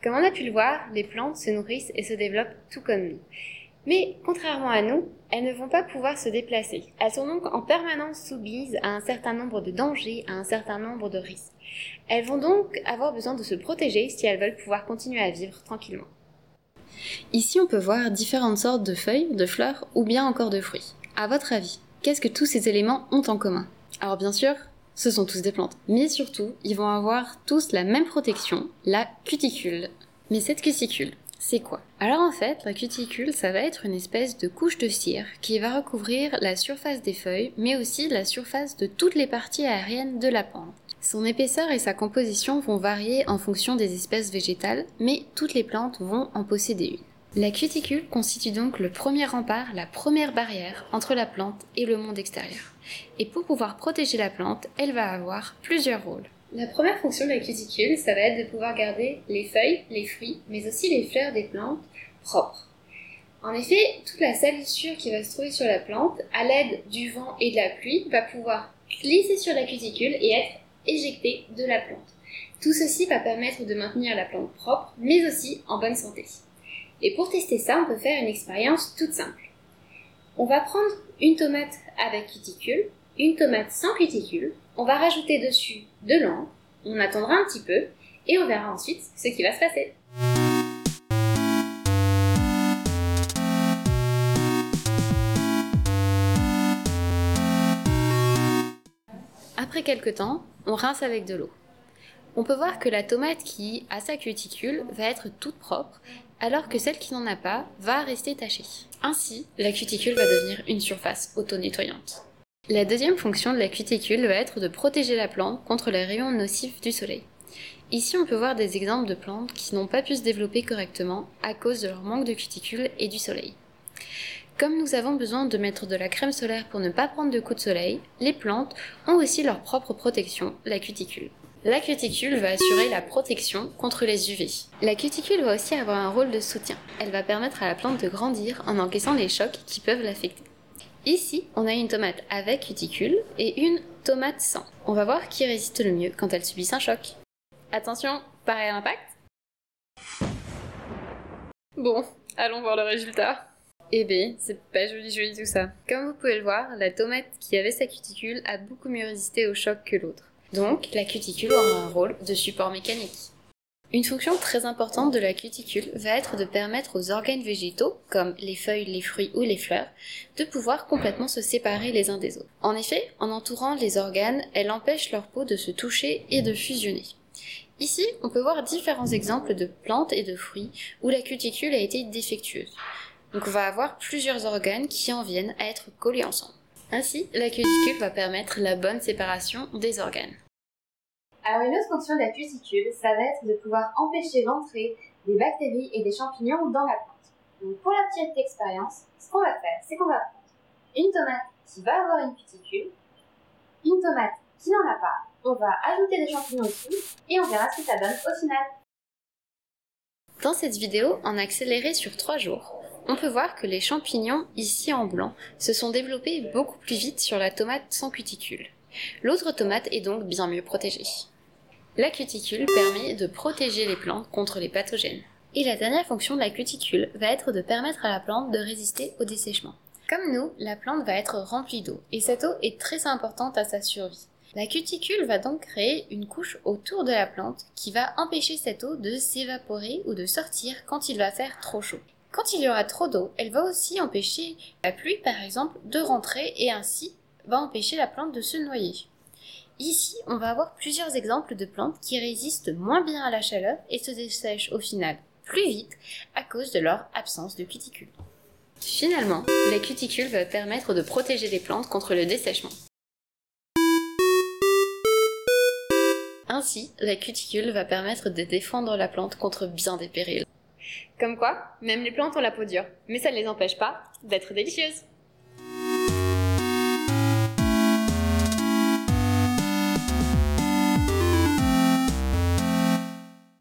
Comme on a pu le voir, les plantes se nourrissent et se développent tout comme nous. Mais contrairement à nous, elles ne vont pas pouvoir se déplacer. Elles sont donc en permanence soumises à un certain nombre de dangers, à un certain nombre de risques. Elles vont donc avoir besoin de se protéger si elles veulent pouvoir continuer à vivre tranquillement. Ici, on peut voir différentes sortes de feuilles, de fleurs ou bien encore de fruits. À votre avis, qu'est-ce que tous ces éléments ont en commun? Alors bien sûr, ce sont tous des plantes, mais surtout, ils vont avoir tous la même protection, la cuticule. Mais cette cuticule, c'est quoi? Alors en fait, la cuticule, ça va être une espèce de couche de cire qui va recouvrir la surface des feuilles, mais aussi la surface de toutes les parties aériennes de la plante. Son épaisseur et sa composition vont varier en fonction des espèces végétales, mais toutes les plantes vont en posséder une. La cuticule constitue donc le premier rempart, la première barrière entre la plante et le monde extérieur. Et pour pouvoir protéger la plante, elle va avoir plusieurs rôles. La première fonction de la cuticule, ça va être de pouvoir garder les feuilles, les fruits, mais aussi les fleurs des plantes propres. En effet, toute la salissure qui va se trouver sur la plante, à l'aide du vent et de la pluie, va pouvoir glisser sur la cuticule et être éjectée de la plante. Tout ceci va permettre de maintenir la plante propre, mais aussi en bonne santé. Et pour tester ça, on peut faire une expérience toute simple. On va prendre une tomate avec cuticule, une tomate sans cuticule, on va rajouter dessus de l'encre, on attendra un petit peu, et on verra ensuite ce qui va se passer. Après quelques temps, on rince avec de l'eau. On peut voir que la tomate qui a sa cuticule va être toute propre, alors que celle qui n'en a pas va rester tachée. Ainsi, la cuticule va devenir une surface auto-nettoyante. La deuxième fonction de la cuticule va être de protéger la plante contre les rayons nocifs du soleil. Ici, on peut voir des exemples de plantes qui n'ont pas pu se développer correctement à cause de leur manque de cuticule et du soleil. Comme nous avons besoin de mettre de la crème solaire pour ne pas prendre de coups de soleil, les plantes ont aussi leur propre protection, la cuticule. La cuticule va assurer la protection contre les UV. La cuticule va aussi avoir un rôle de soutien. Elle va permettre à la plante de grandir en encaissant les chocs qui peuvent l'affecter. Ici, on a une tomate avec cuticule et une tomate sans. On va voir qui résiste le mieux quand elle subit un choc. Attention, pareil impact. Bon, allons voir le résultat. Eh bien, c'est pas joli tout ça. Comme vous pouvez le voir, la tomate qui avait sa cuticule a beaucoup mieux résisté au choc que l'autre. Donc, la cuticule aura un rôle de support mécanique. Une fonction très importante de la cuticule va être de permettre aux organes végétaux, comme les feuilles, les fruits ou les fleurs, de pouvoir complètement se séparer les uns des autres. En effet, en entourant les organes, elle empêche leur peau de se toucher et de fusionner. Ici, on peut voir différents exemples de plantes et de fruits où la cuticule a été défectueuse. Donc on va avoir plusieurs organes qui en viennent à être collés ensemble. Ainsi, la cuticule va permettre la bonne séparation des organes. Alors une autre fonction de la cuticule, ça va être de pouvoir empêcher l'entrée des bactéries et des champignons dans la plante. Donc pour la petite expérience, ce qu'on va faire, c'est qu'on va prendre une tomate qui va avoir une cuticule, une tomate qui n'en a pas, on va ajouter des champignons dessus et on verra ce que ça donne au final. Dans cette vidéo, en accéléré sur 3 jours, on peut voir que les champignons, ici en blanc, se sont développés beaucoup plus vite sur la tomate sans cuticule. L'autre tomate est donc bien mieux protégée. La cuticule permet de protéger les plantes contre les pathogènes. Et la dernière fonction de la cuticule va être de permettre à la plante de résister au dessèchement. Comme nous, la plante va être remplie d'eau, et cette eau est très importante à sa survie. La cuticule va donc créer une couche autour de la plante qui va empêcher cette eau de s'évaporer ou de sortir quand il va faire trop chaud. Quand il y aura trop d'eau, elle va aussi empêcher la pluie par exemple de rentrer et ainsi va empêcher la plante de se noyer. Ici, on va avoir plusieurs exemples de plantes qui résistent moins bien à la chaleur et se dessèchent au final plus vite à cause de leur absence de cuticule. Finalement, la cuticule va permettre de protéger les plantes contre le dessèchement. Ainsi, la cuticule va permettre de défendre la plante contre bien des périls. Comme quoi, même les plantes ont la peau dure, mais ça ne les empêche pas d'être délicieuses.